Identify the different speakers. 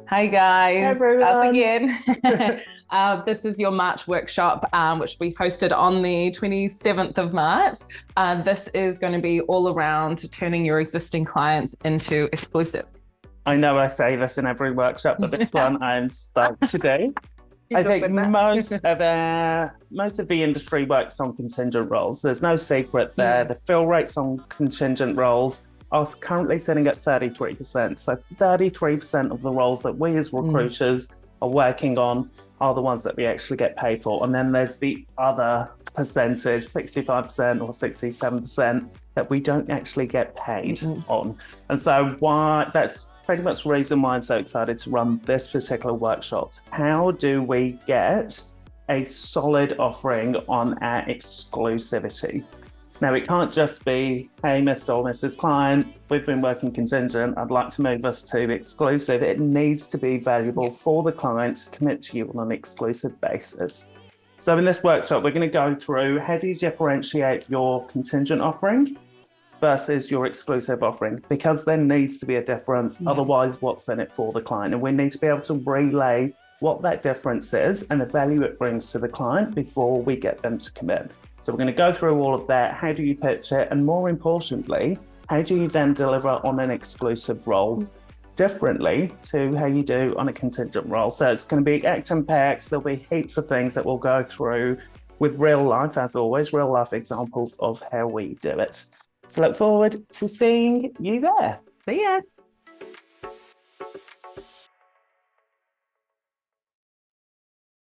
Speaker 1: Hi guys, us
Speaker 2: Everyone.
Speaker 1: again. This is your March workshop, which we hosted on the 27th of March. This is going to be all around turning your existing clients into exclusive.
Speaker 2: I know I say this in every workshop, but this one I'm stoked to do. I think most of the industry works on contingent roles. There's no secret there. The fill rates on contingent roles are currently sitting at 33%. So 33% of the roles that we as recruiters are working on are the ones that we actually get paid for. And then there's the other percentage, 65% or 67%, that we don't actually get paid on. And so that's pretty much the reason why I'm so excited to run this particular workshop. How do we get a solid offering on our exclusivity? Now, it can't just be, hey, Mr. or Mrs. Client, we've been working contingent, I'd like to move us to exclusive. It needs to be valuable for the client to commit to you on an exclusive basis. So in this workshop, we're going to go through how do you differentiate your contingent offering versus your exclusive offering, because there needs to be a difference. Otherwise, what's in it for the client? And we need to be able to relay what that difference is and the value it brings to the client before we get them to commit. So we're going to go through all of that. How do you pitch it? And more importantly, how do you then deliver on an exclusive role differently to how you do on a contingent role? So it's going to be action-packed. There'll be heaps of things that we'll go through with real life, as always, real life examples of how we do it. So look forward to seeing you there.
Speaker 1: See ya.